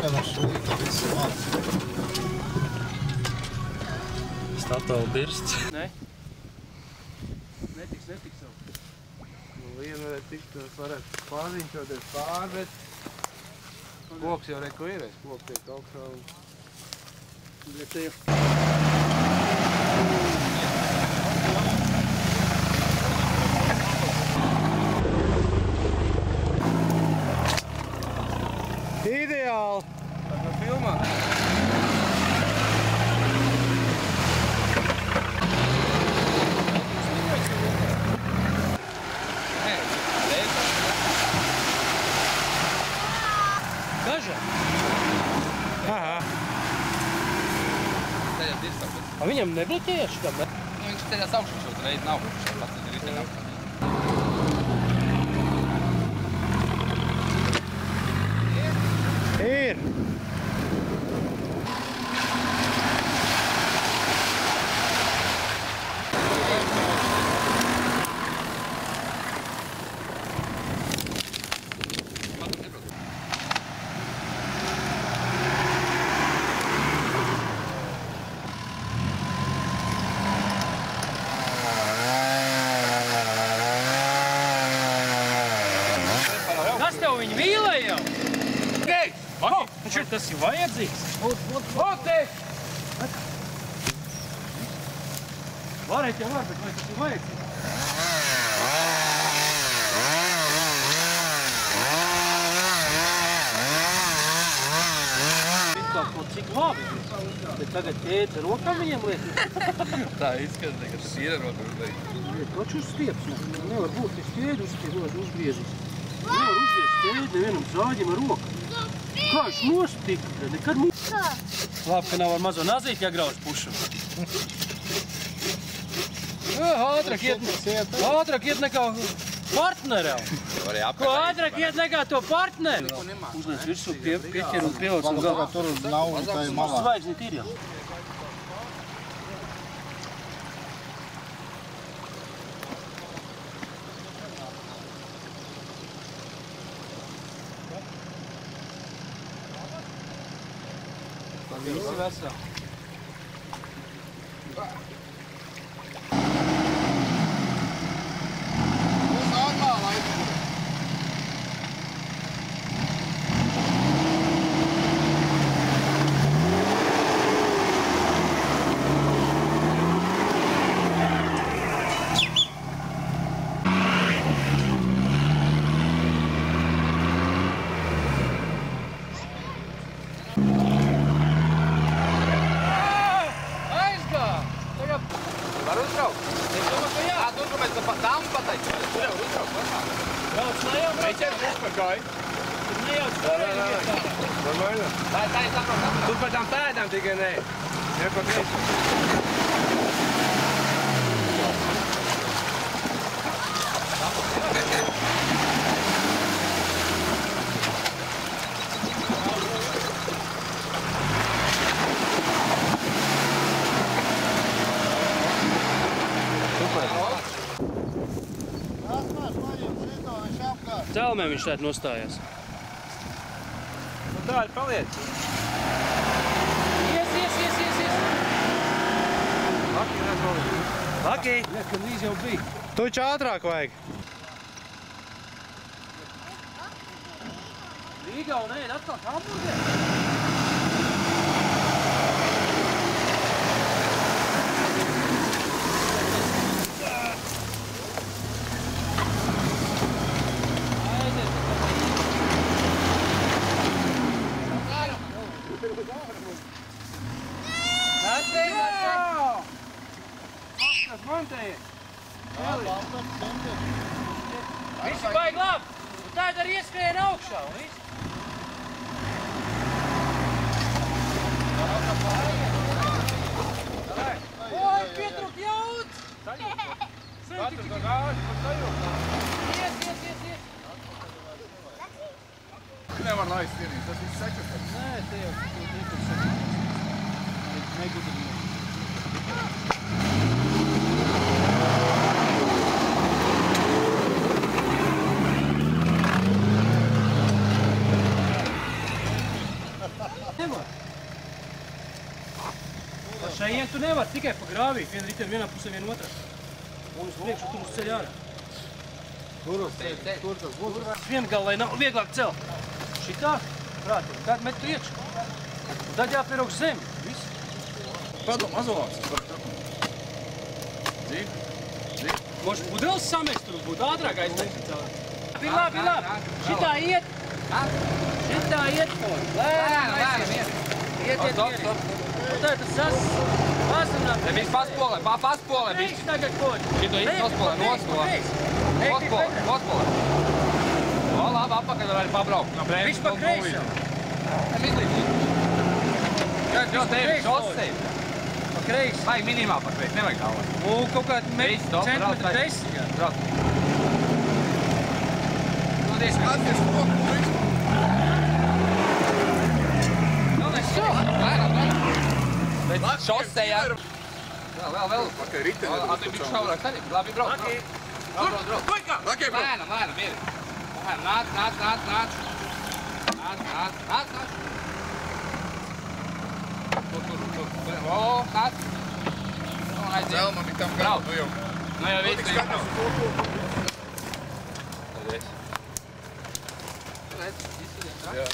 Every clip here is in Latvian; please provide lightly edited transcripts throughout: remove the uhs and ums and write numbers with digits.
Pagaidām šūta, viss ir labs. Statola birsts. Ne? Netiks jau. Vienu varētu tikt, varētu pārziņķoties pār, bet koks jau reko ir, koks tiek augšā un... Bet te jau. Ideāli! Tā kā filmā. Dažā? Aha. Ceļās dirstam, bet... A viņam nebloķēja šitam, ne? Nu, viņš ceļās augšā šo reizi nav. Šeit pats ir riteņā. Ir! Kas tev viņi vīlēja jau? Gei! Taču tas ir vajadzīgs. Oti! Varēt jau var, bet vai tas ir vajadzīgs? Cik labi, bet tagad ēdz ar rokām viņiem liek. Tā izskatās, ka tas ir ar rokām liek. Taču uz stieps, nevar būt, es ēdu uzgriezis. Nevar uzgriezt ēdu nevienam zāģim ar roku. Kā viņš nostika, nekad mūs. Labi, ka nav ar mazo nazīti jāgrauž pušu. Ātrāk iet nekā partnerē. Ko ātrāk iet nekā to partneri? Uzliec virsū, pieķer un pievelc un galvā. Tur nav tā malā. Zvaigznīt ir jau. Visi veseli. Var uzbraukt? Es domāju, ka jā. Tur, ka mēs tam pateicu. Tur jau uzbraukt pašā. Brauc nejauc. Meķers uzpakaļ. Tur nejauc pārējiem vietā. Normāli? Tā ir saprot. Tu par tām pēdām tikai nē. Neko teicu. Celmē viņš tādi nostājās. Nu tā ir paliec. Ies! Laki, nepaliec. Laki! Liek, kad līdz jau bija. Tuķi ātrāk vajag. Rīgā un ēd atkal hamburgeri. Kas man te ir? Visi baigi labi. Un tāda arī ieskrien augšā. Un viss. Oi, pietrūk jauts! Katrs to gāzi par sajūtā. Ies! Nevar laist vienīgi, tas viss sekas. Nē, te jau nekur sakot. Negudināt. Nevar. Pa šajien tu nevar, tikai pa grāvīt. Viena riteni vienā pusē, viena otrā. Un uz priekšu, tur uz ceļa ārā. Tur tas būs. Viena gala, lai nav vieglāk celt. Šitā, prātīgi, tad met tu iekšā. Un tad jāpierauks zemi. Viss. Padom, mazolāks. Možda pudeles samest, tur būtu ātrāk aizmest. Labi. Šitā iet. Šitā iet. Lēnām. Iet. Stop. Un tad tas pasunām. Ne viss paspolē, paspolē. Reiks tagad koģi. Šito īsti nospolē, nospolē. O, labi, apakaļ var pabraukt. Viņš pa kreisi. Jo, tev ir šosei. Pa kreisi. Vajag minimāli pa kreisi, nevajag tālāk. Un kaut kādi centimetri kreisi. Brauc. Nu, diezgan. Atties roku, visu. Bet šosejā. Vēl. Pakai riteni. Tu biji šaurāk arī. Labi, brauc. Brauc. Pakai, bro. Lēnām, miri. Nāc. Tur. O, nāc. Un aiziet. Vēl man ir tam galu, tu jau. Nu jau viss. Skatās uz to. Jā.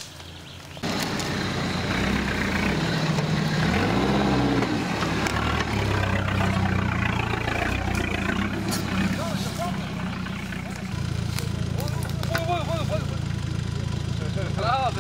Bravo,